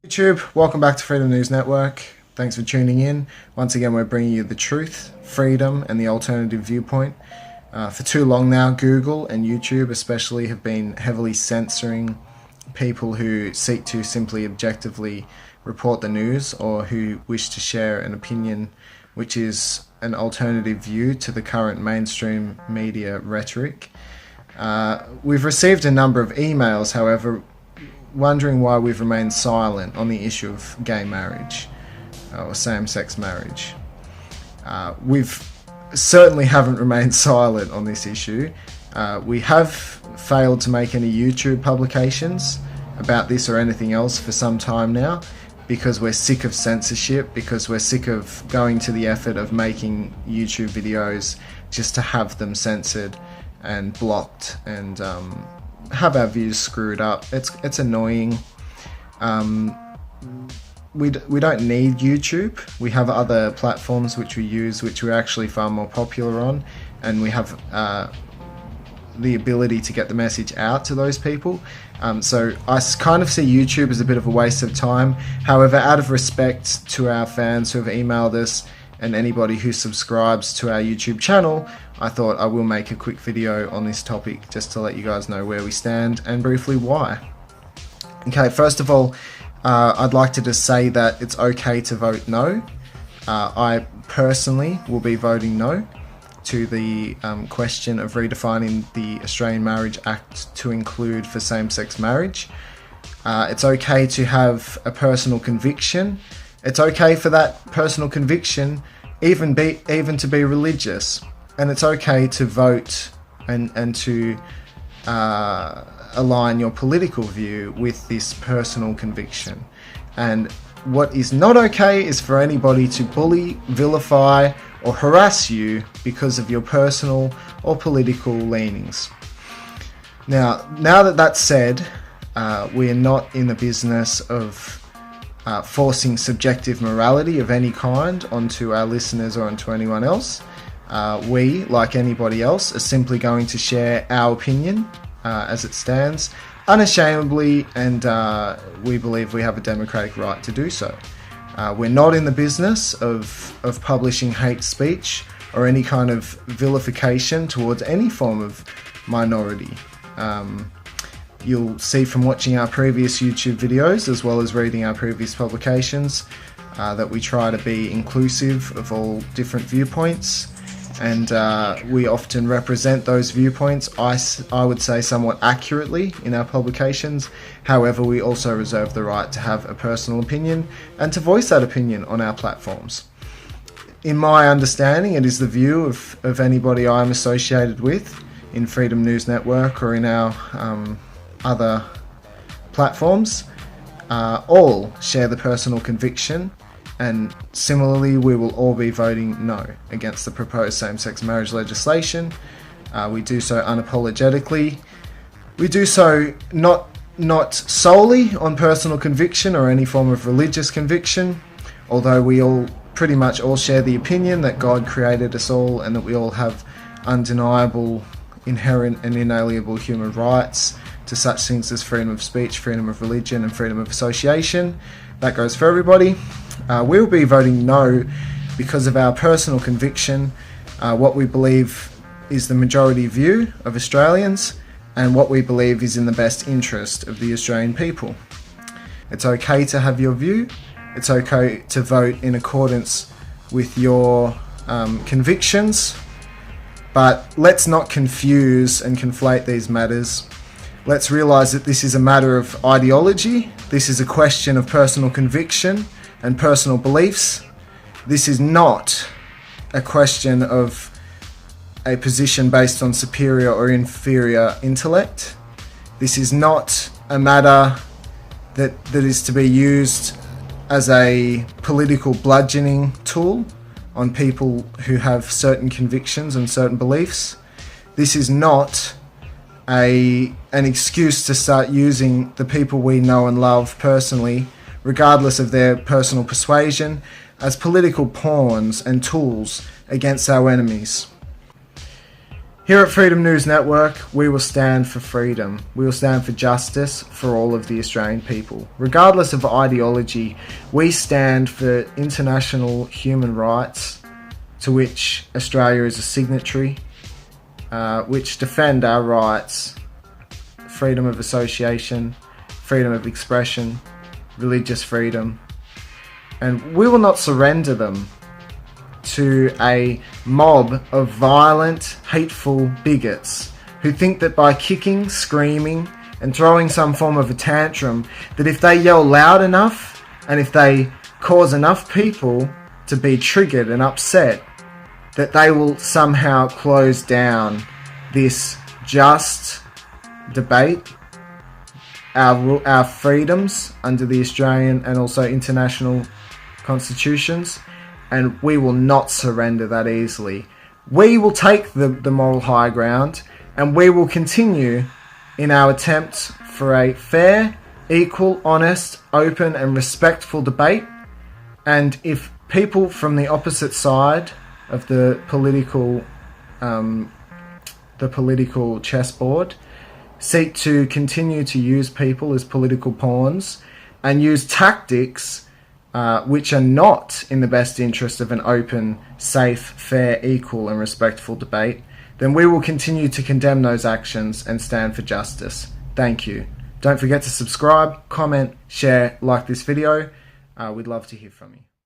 YouTube, welcome back to Freedom News Network. Thanks for tuning in. Once again, we're bringing you the truth, freedom, and the alternative viewpoint. For too long now, Google and YouTube especially have been heavily censoring people who seek to simply objectively report the news or who wish to share an opinion which is an alternative view to the current mainstream media rhetoric. We've received a number of emails, however, wondering why we've remained silent on the issue of gay marriage or same-sex marriage. We've certainly haven't remained silent on this issue. We have failed to make any YouTube publications about this or anything else for some time now because we're sick of censorship, because we're sick of going to the effort of making YouTube videos just to have them censored and blocked and have our views screwed up. It's annoying. We don't need YouTube. We have other platforms which we use, which we're actually far more popular on, and we have the ability to get the message out to those people. So I kind of see YouTube as a bit of a waste of time. However, out of respect to our fans who have emailed us and anybody who subscribes to our YouTube channel, I thought I will make a quick video on this topic just to let you guys know where we stand and briefly why. Okay, first of all, I'd like to just say that it's okay to vote no. I personally will be voting no to the question of redefining the Australian Marriage Act to include for same-sex marriage. It's okay to have a personal conviction. It's okay for that personal conviction even to be religious. And it's okay to vote and to align your political view with this personal conviction. And what is not okay is for anybody to bully, vilify, or harass you because of your personal or political leanings. Now that that's said, we are not in the business of forcing subjective morality of any kind onto our listeners or onto anyone else. We, like anybody else, are simply going to share our opinion as it stands, unashamedly, and we believe we have a democratic right to do so. We're not in the business of publishing hate speech or any kind of vilification towards any form of minority. You'll see from watching our previous YouTube videos as well as reading our previous publications that we try to be inclusive of all different viewpoints, and we often represent those viewpoints, I would say, somewhat accurately in our publications. However, we also reserve the right to have a personal opinion and to voice that opinion on our platforms. In my understanding, it is the view of anybody I'm associated with in Freedom News Network or in our other platforms. All share the personal conviction, and similarly we will all be voting no against the proposed same-sex marriage legislation. We do so unapologetically. We do so not solely on personal conviction or any form of religious conviction, although we all pretty much all share the opinion that God created us all and that we all have undeniable, inherent and inalienable human rights to such things as freedom of speech, freedom of religion and freedom of association. That goes for everybody. We'll be voting no because of our personal conviction, what we believe is the majority view of Australians, and what we believe is in the best interest of the Australian people. It's okay to have your view. It's okay to vote in accordance with your convictions, but let's not confuse and conflate these matters. Let's realise that this is a matter of ideology. This is a question of personal conviction and personal beliefs. This is not a question of a position based on superior or inferior intellect. This is not a matter that is to be used as a political bludgeoning tool on people who have certain convictions and certain beliefs. This is not an excuse to start using the people we know and love personally, regardless of their personal persuasion, as political pawns and tools against our enemies. Here at Freedom News Network, we will stand for freedom. We will stand for justice for all of the Australian people. Regardless of ideology, we stand for international human rights to which Australia is a signatory, which defend our rights: freedom of association, freedom of expression, religious freedom. And we will not surrender them to a mob of violent, hateful bigots who think that by kicking, screaming, and throwing some form of a tantrum, that if they yell loud enough and if they cause enough people to be triggered and upset, that they will somehow close down this just debate, our freedoms under the Australian and also international constitutions. And we will not surrender that easily. We will take the moral high ground, and we will continue in our attempts for a fair, equal, honest, open and respectful debate. And if people from the opposite side of the political chessboard seek to continue to use people as political pawns and use tactics which are not in the best interest of an open, safe, fair, equal and respectful debate, then we will continue to condemn those actions and stand for justice. Thank you. Don't forget to subscribe, comment, share, like this video. We'd love to hear from you.